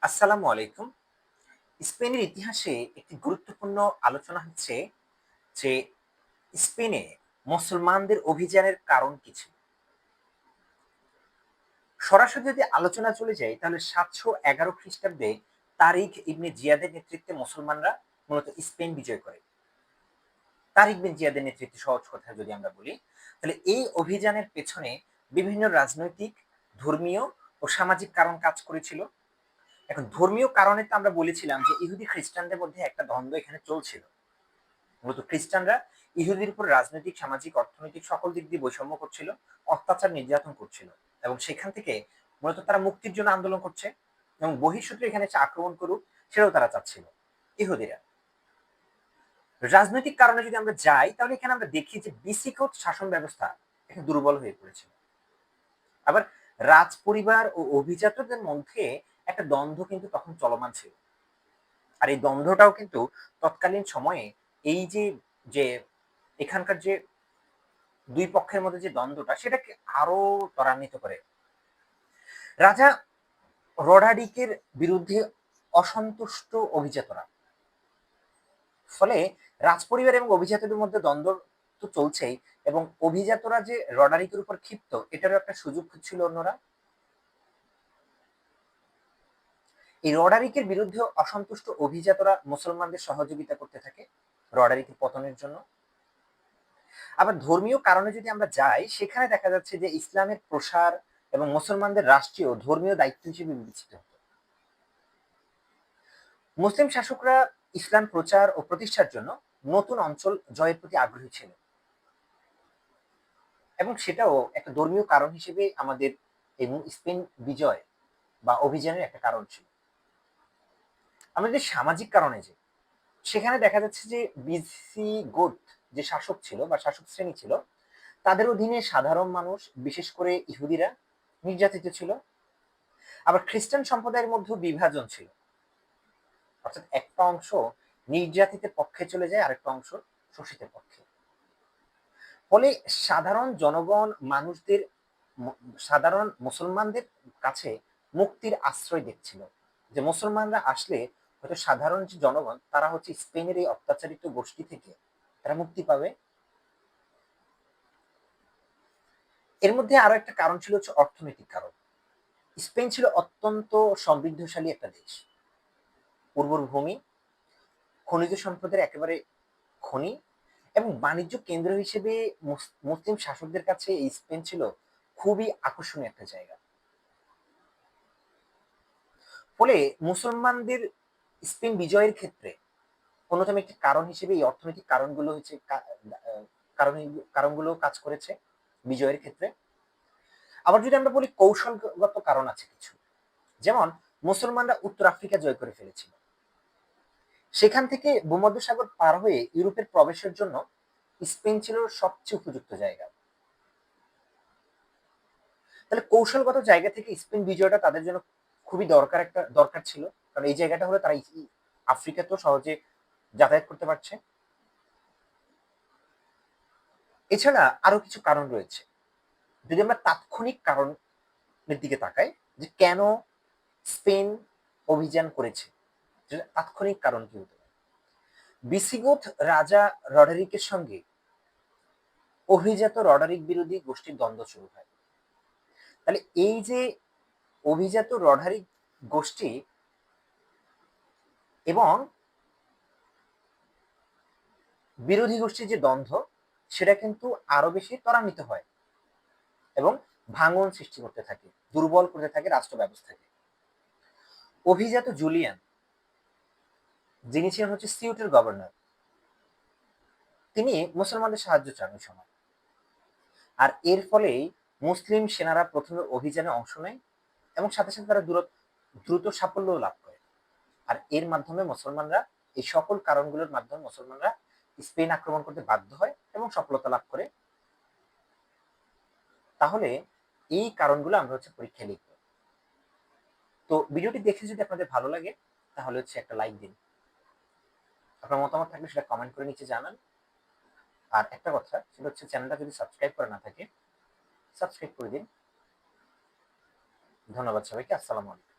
আসসালামু আলাইকুম। স্পেনের ইতিহাসে একটি গুরুত্বপূর্ণ আলোচনা হচ্ছে যে স্পেনে মুসলমানদের অভিযানের কারণ কি ছিল। সরাসরি যদি আলোচনা চলে যায় তাহলে 711 খ্রিস্টাব্দে তারিখ ইবনে জিয়াদের নেতৃত্বে মুসলমানরা মূলত স্পেন বিজয় করে। তারিখ বিন জিয়াদের নেতৃত্বে, সহজ কথা যদি আমরা বলি, তাহলে এই অভিযানের পেছনে বিভিন্ন রাজনৈতিক, ধর্মীয় ও সামাজিক কারণ কাজ করেছিল। এখন ধর্মীয় কারণে তো আমরা বলেছিলাম যে ইহুদি খ্রিস্টানদের মধ্যে একটা দ্বন্দ্ব এখানে চলছিল। মূলত খ্রিস্টানরা ইহুদির উপর রাজনৈতিক, সামাজিক, অর্থনৈতিক সকল দিক দিয়ে বৈষম্য করছিল, অত্যাচার, নির্যাতন করছিল, এবং সেখান থেকে মূলত তারা মুক্তির জন্য আন্দোলন করছে এবং বহিঃশত্রু এখানে এসে আক্রমণ করুক সেটাও তারা চাচ্ছিল ইহুদিরা। রাজনৈতিক কারণে যদি আমরা যাই তাহলে এখানে আমরা দেখি যে বিসিকোট শাসন ব্যবস্থা এখানে দুর্বল হয়ে পড়েছিল। আবার রাজ পরিবার ও অভিজাতদের মধ্যে একটা দ্বন্দ্ব কিন্তু তখন চলমান ছিল। আর এই দ্বন্দ্বটাও কিন্তু তৎকালীন সময়ে এই যে যে এখানকার যে দুই পক্ষের মধ্যে যে দ্বন্দ্বটা সেটাকে আরো ত্বরান্বিত করে। রাজা রডারিকের বিরুদ্ধে অসন্তুষ্ট অভিজাতরা, ফলে রাজপরিবার এবং অভিজাতদের মধ্যে দ্বন্দ্ব তো চলছেই, এবং অভিজাতরা যে রডারিকের উপর ক্ষিপ্ত এটারও একটা সুযোগ ছিল অন্যরা। এই রডারিকের বিরুদ্ধে অসন্তুষ্ট অভিজাতরা মুসলমানদের সহযোগিতা করতে থাকে রডারিকের পতনের জন্য। আবার ধর্মীয় কারণে যদি আমরা যাই সেখানে দেখা যাচ্ছে যে ইসলামের প্রসার এবং মুসলমানদের রাষ্ট্রীয় ধর্মীয় দায়িত্ব হিসেবে বিবেচিত হতো। মুসলিম শাসকরা ইসলাম প্রচার ও প্রতিষ্ঠার জন্য নতুন অঞ্চল জয়ের প্রতি আগ্রহী ছিল, এবং সেটাও একটা ধর্মীয় কারণ হিসেবে আমাদের এই স্পেন বিজয় বা অভিযানের একটা কারণ ছিল। আমাদের সামাজিক কারণে যে সেখানে দেখা যাচ্ছে যে বিসিগোট যে শাসক ছিল বা শাসক শ্রেণী ছিল, তাদের অধীনে সাধারণ মানুষ, বিশেষ করে ইহুদিরা নির্যাতিত ছিল। আবার খ্রিস্টান সম্প্রদায়ের মধ্যেও বিভাজন ছিল, অর্থাৎ একটা অংশ নির্যাতিতের পক্ষে চলে যায়, আরেকটা অংশ শোষিতের পক্ষে। ফলে সাধারণ জনগণ মানুষদের, সাধারণ মুসলমানদের কাছে মুক্তির আশ্রয় দেখছিল, যে মুসলমানরা আসলে হয়তো সাধারণ যে জনগণ তারা হচ্ছে স্পেনের এই অত্যাচারিত গোষ্ঠী থেকে তারা মুক্তি পাবে। এর মধ্যে আরো একটা কারণ ছিল হচ্ছে অর্থনৈতিক কারণ। স্পেন ছিল অত্যন্ত সমৃদ্ধশালী একটা দেশ, উর্বর ভূমি, খনিজ সম্পদের একেবারে খনি, এবং বাণিজ্য কেন্দ্র হিসেবে মুসলিম শাসকদের কাছে এই স্পেন ছিল খুবই আকর্ষণীয় একটা জায়গা। ফলে মুসলমানদের স্পেন বিজয়ের ক্ষেত্রে অন্যতম একটি কারণ হিসেবে এই অর্থনৈতিক কারণগুলো হচ্ছে কারণ কারণগুলো কাজ করেছে বিজয়ের ক্ষেত্রে। আবার যদি আমরা বলি কৌশলগত কারণ আছে কিছু, যেমন মুসলমানরা উত্তর আফ্রিকা জয় করে ফেলেছিল, সেখান থেকে ভূমধ্যসাগর পার হয়ে ইউরোপের প্রবেশের জন্য স্পেন ছিল সবচেয়ে উপযুক্ত জায়গা। তাহলে কৌশলগত জায়গা থেকে স্পেন বিজয়টা তাদের জন্য খুবই দরকার ছিল, কারণ এই জায়গাটা হলে তারা আফ্রিকাতেও সহজে যাতায়াত করতে পারছে। এছাড়া আরো কিছু কারণ রয়েছে। যদি আমরা তাৎক্ষণিক কারণের দিকে তাকাই যে কেন স্পেন অভিযান করেছে, তাৎক্ষণিক কারণ কি হতে পারে? বিসিগোথ রাজা রডারিকের সঙ্গে অভিজাত রডারিক বিরোধী গোষ্ঠীর দ্বন্দ্ব শুরু হয়। তাহলে এই যে অভিজাত রডারিক গোষ্ঠী এবং বিরোধী গোষ্ঠীর যে দ্বন্দ্ব সেটা কিন্তু আরো বেশি ত্বরান্বিত হয় এবং ভাঙন সৃষ্টি করতে থাকে, দুর্বল করতে থাকে রাষ্ট্র ব্যবস্থাকে। অভিজাত জুলিয়ান, যিনি ছিলেন হচ্ছে সিউটের গভর্নর, তিনি মুসলমানদের সাহায্য চান ওই সময়। আর এর ফলেই মুসলিম সেনারা প্রথমে অভিযানে অংশ নেয় এবং সাথে সাথে তারা দ্রুত সাফল্য লাভ করে। আর এর মাধ্যমে মুসলমানরা, এই সকল কারণগুলোর মাধ্যমে মুসলমানরা স্পেন আক্রমণ করতে বাধ্য হয় এবং সফলতা লাভ করে। তাহলে এই কারণগুলো আমরা হচ্ছে পরীক্ষায় লিখব। তো ভিডিওটি দেখে যদি আপনাদের ভালো লাগে তাহলে হচ্ছে একটা লাইক দিন, আপনার মতামত থাকলে সেটা কমেন্ট করে নিচে জানান। আর একটা কথা, সেটা হচ্ছে চ্যানেলটা যদি সাবস্ক্রাইব করা না থাকে সাবস্ক্রাইব করে দিন। ধন্যবাদ সবাইকে। আসসালামু আলাইকুম।